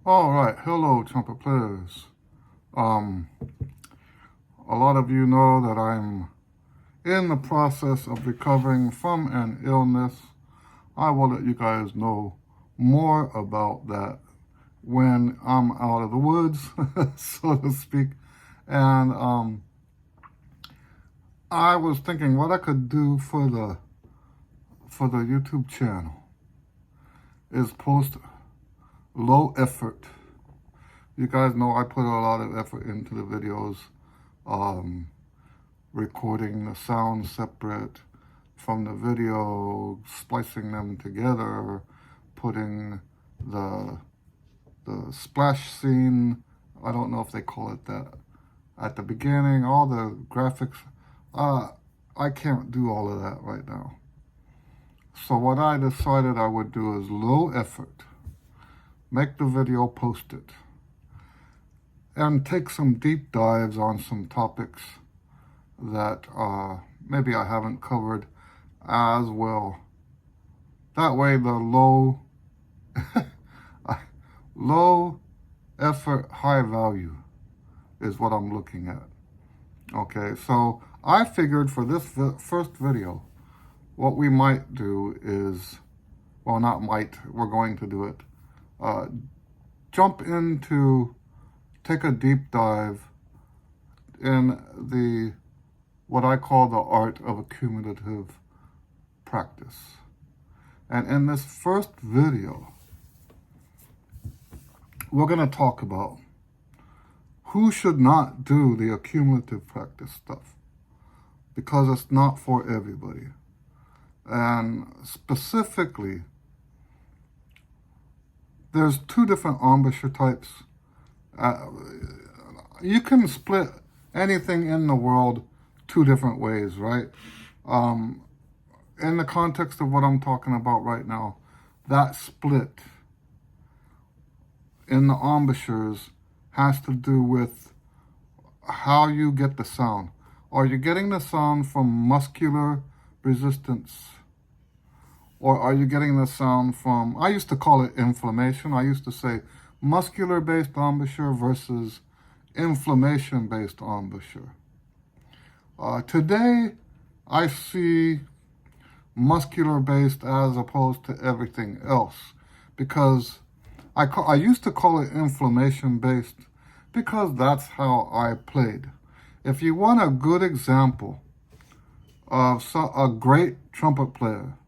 All right, hello, trumpet players. Um, a lot of you know that I'm in the process of recovering from an illness. I will let you guys know more about that when I'm out of the woods, so to speak. And I was thinking what I could do for the YouTube channel is post low effort. You guys know I put a lot of effort into the videos. Recording the sound separate from the video, splicing them together, putting the splash scene, I don't know if they call it that, at the beginning, all the graphics. I can't do all of that right now. So what I decided I would do is low effort, make the video, post it, and take some deep dives on some topics that maybe I haven't covered as well. That way the low effort, high value is what I'm looking at. Okay, so I figured for this first video, what we might do is, well, not might, we're going to do it. Take a deep dive in what I call the art of accumulative practice. And in this first video, we're going to talk about who should not do the accumulative practice stuff, because it's not for everybody. And specifically, there's two different embouchure types. You can split anything in the world two different ways, right? In the context of what I'm talking about right now, that split in the embouchures has to do with how you get the sound. Are you getting the sound from muscular resistance? Or are you getting the sound from, I used to call it inflammation. I used to say muscular-based embouchure versus inflammation-based embouchure. Today, I see muscular-based as opposed to everything else, because I used to call it inflammation-based because that's how I played. If you want a good example of a great trumpet player,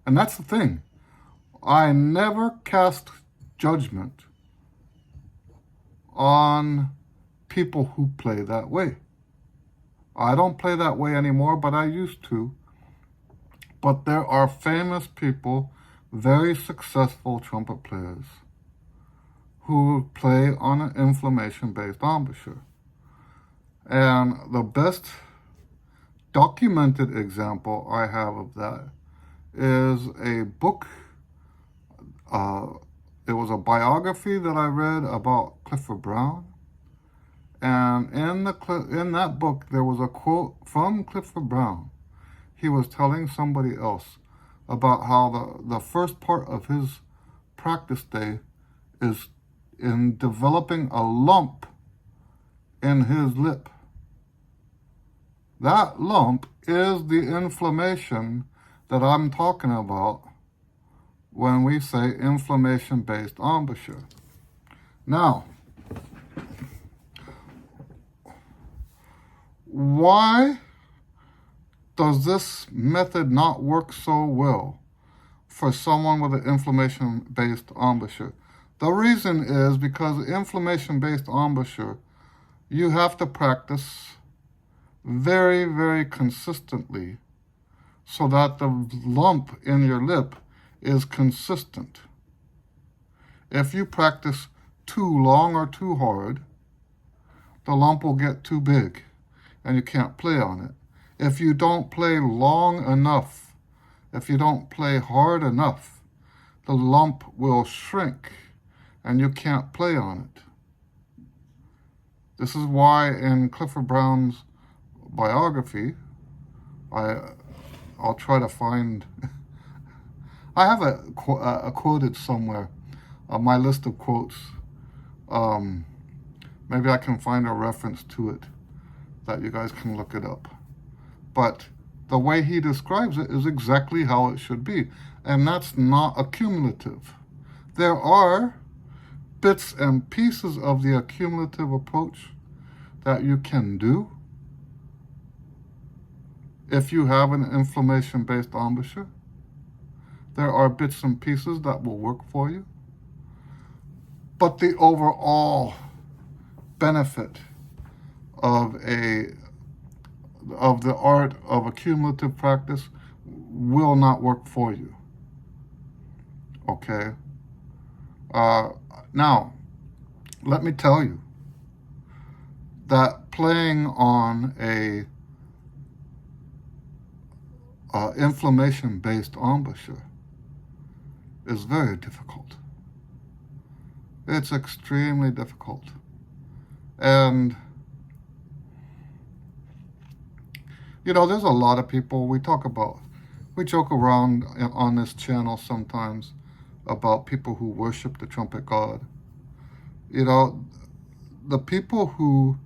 and that's the thing, I never cast judgment on people who play that way. I don't play that way anymore, but I used to. But there are famous people, very successful trumpet players, who play on an inflammation-based embouchure. And the best documented example I have of that is a book. It was a biography that I read about Clifford Brown. And in that book, there was a quote from Clifford Brown. He was telling somebody else about how the first part of his practice day is in developing a lump in his lip. That lump is the inflammation that I'm talking about when we say inflammation-based embouchure. Now, why does this method not work so well for someone with an inflammation-based embouchure? The reason is because inflammation-based embouchure, you have to practice very, very consistently so that the lump in your lip is consistent. If you practice too long or too hard, the lump will get too big and you can't play on it. If you don't play long enough, if you don't play hard enough, the lump will shrink and you can't play on it. This is why in Clifford Brown's biography, I'll try to find, I have a quoted somewhere. my list of quotes. Maybe I can find a reference to it that you guys can look it up. But the way he describes it is exactly how it should be. And that's not accumulative. There are bits and pieces of the accumulative approach that you can do if you have an inflammation-based embouchure. There are bits and pieces that will work for you. But the overall benefit of the art of accumulative practice will not work for you. Okay? Now, let me tell you that playing on a inflammation-based embouchure is very difficult. It's extremely difficult. And, there's a lot of people we joke around on this channel sometimes about people who worship the trumpet god. The people who,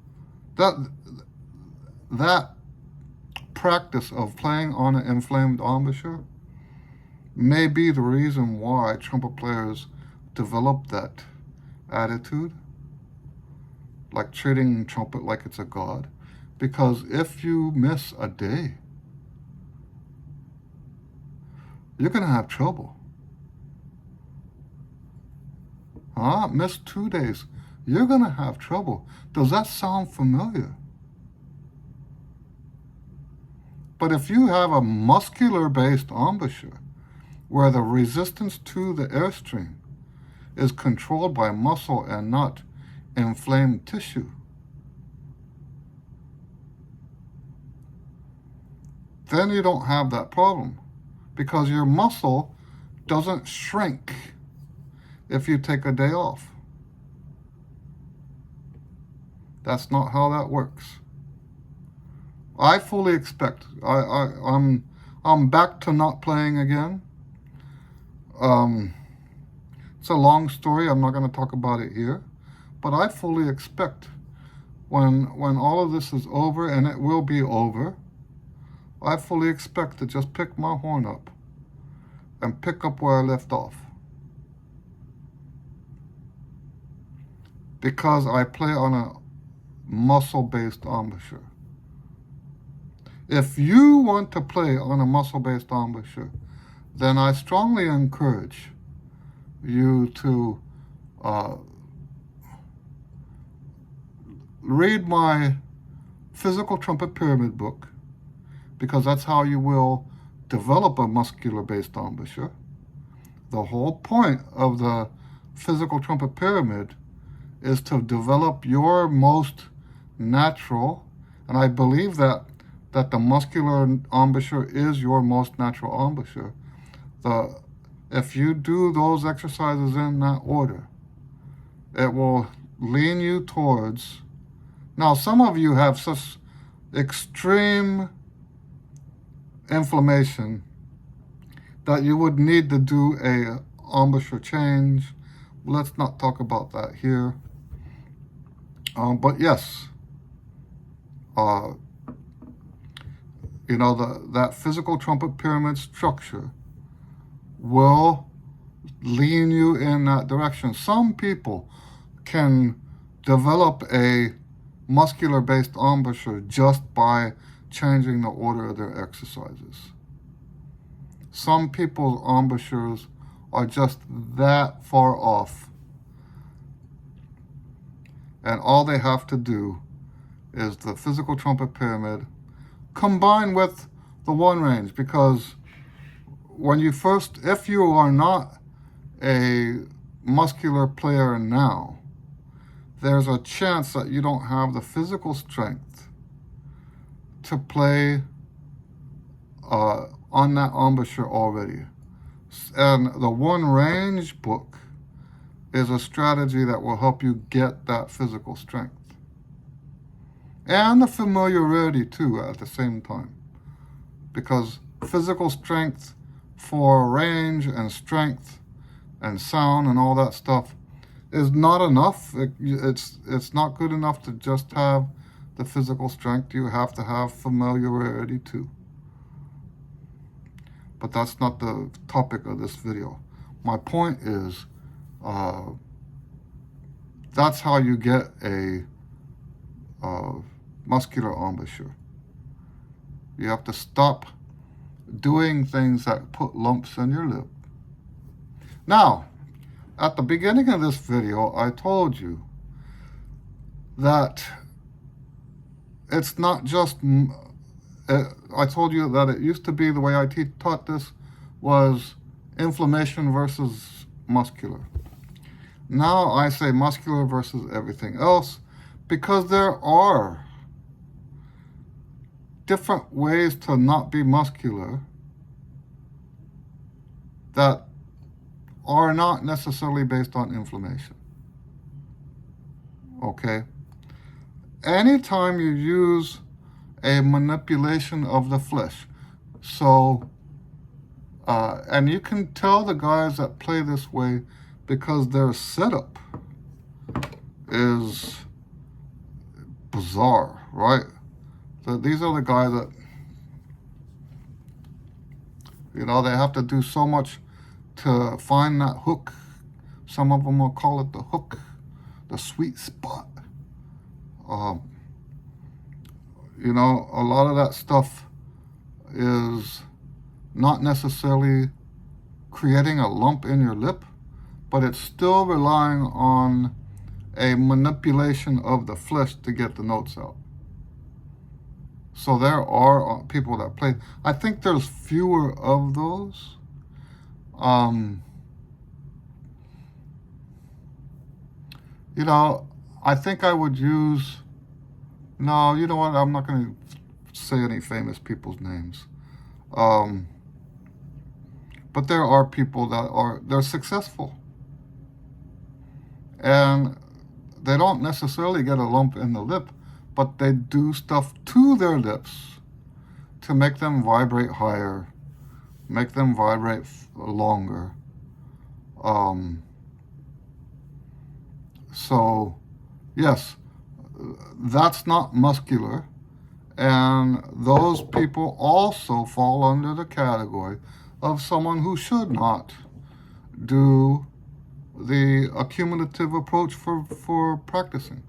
that practice of playing on an inflamed embouchure may be the reason why trumpet players develop that attitude, like treating trumpet like it's a god. Because if you miss a day, you're going to have trouble. Miss 2 days, you're going to have trouble. Does that sound familiar? But if you have a muscular-based embouchure, where the resistance to the airstream is controlled by muscle and not inflamed tissue, then you don't have that problem, because your muscle doesn't shrink if you take a day off. That's not how that works. I fully expect, I'm back to not playing again. It's a long story. I'm not going to talk about it here. But I fully expect when all of this is over, and it will be over, I fully expect to just pick my horn up and pick up where I left off. Because I play on a muscle-based embouchure. If you want to play on a muscle-based embouchure, then I strongly encourage you to read my Physical Trumpet Pyramid book, because that's how you will develop a muscular-based embouchure. The whole point of the Physical Trumpet Pyramid is to develop your most natural, and I believe that the muscular embouchure is your most natural embouchure. If you do those exercises in that order, it will lean you towards. Now, some of you have such extreme inflammation that you would need to do a embouchure change. Let's not talk about that here. But yes, that physical trumpet pyramid structure will lean you in that direction. Some people can develop a muscular-based embouchure just by changing the order of their exercises. Some people's embouchures are just that far off, and all they have to do is the physical trumpet pyramid combined with the one range, because if you are not a muscular player now, there's a chance that you don't have the physical strength to play on that embouchure already. And the one range book is a strategy that will help you get that physical strength. And the familiarity too at the same time. Because physical strength for range and strength and sound and all that stuff is not enough. It's not good enough to just have the physical strength. You have to have familiarity too. But that's not the topic of this video. My point is, that's how you get a muscular embouchure. You have to stop doing things that put lumps in your lip. Now, at the beginning of this video, I told you that it's not just, I told you that it used to be the way I taught this was inflammation versus muscular. Now I say muscular versus everything else, because there are different ways to not be muscular that are not necessarily based on inflammation. Okay? Anytime you use a manipulation of the flesh, so, and you can tell the guys that play this way because their setup is bizarre, right? So these are the guys that, you know, they have to do so much to find that hook. Some of them will call it the hook, the sweet spot. You know, a lot of that stuff is not necessarily creating a lump in your lip, but it's still relying on a manipulation of the flesh to get the notes out. So there are people that play. I think there's fewer of those. You know, I think I would use, no, you know what, I'm not going to say any famous people's names. But there are people that they're successful. And they don't necessarily get a lump in the lip, but they do stuff to their lips to make them vibrate higher, make them vibrate longer. So, yes, that's not muscular. And those people also fall under the category of someone who should not do the accumulative approach for practicing.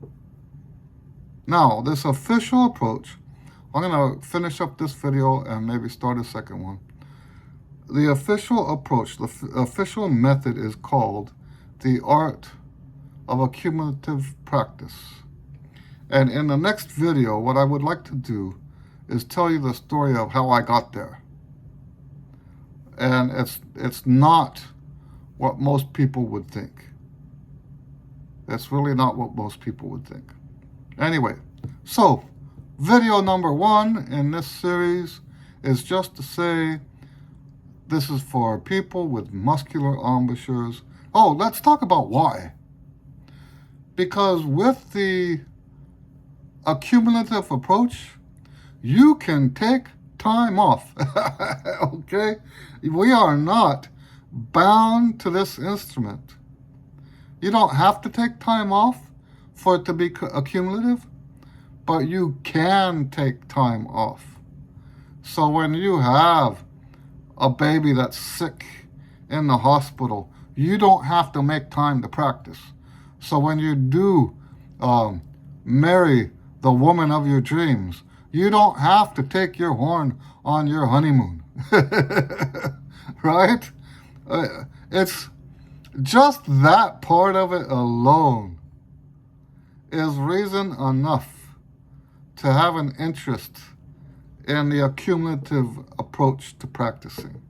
Now, this official approach, I'm going to finish up this video and maybe start a second one. The official approach, the official method is called the Art of Accumulative Practice. And in the next video, what I would like to do is tell you the story of how I got there. And it's not what most people would think. It's really not what most people would think. Anyway, so video number 1 in this series is just to say this is for people with muscular embouchures. Oh, let's talk about why. Because with the accumulative approach, you can take time off. Okay? We are not bound to this instrument. You don't have to take time off for it to be accumulative, but you can take time off. So when you have a baby that's sick in the hospital, you don't have to make time to practice. So when you do marry the woman of your dreams, you don't have to take your horn on your honeymoon. Right? It's just that part of it alone is reason enough to have an interest in the accumulative approach to practicing.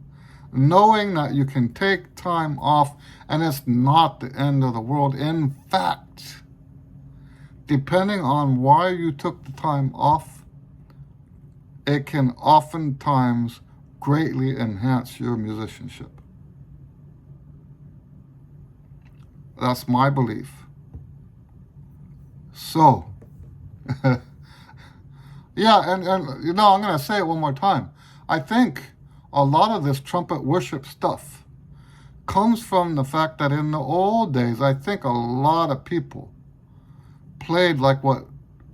Knowing that you can take time off and it's not the end of the world. In fact, depending on why you took the time off, it can oftentimes greatly enhance your musicianship. That's my belief. So, yeah, and you know, I'm going to say it one more time. I think a lot of this trumpet worship stuff comes from the fact that in the old days, I think a lot of people played like what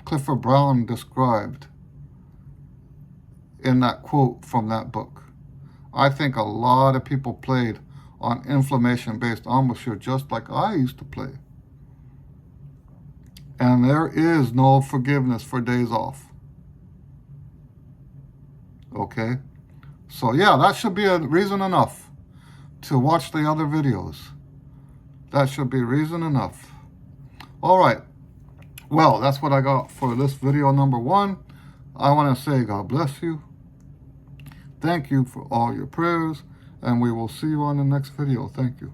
Clifford Brown described in that quote from that book. I think a lot of people played on inflammation-based embouchure just like I used to play. And there is no forgiveness for days off. Okay? So yeah, that should be a reason enough to watch the other videos. That should be reason enough. All right. Well, that's what I got for this video number 1. I want to say God bless you. Thank you for all your prayers, and we will see you on the next video. Thank you.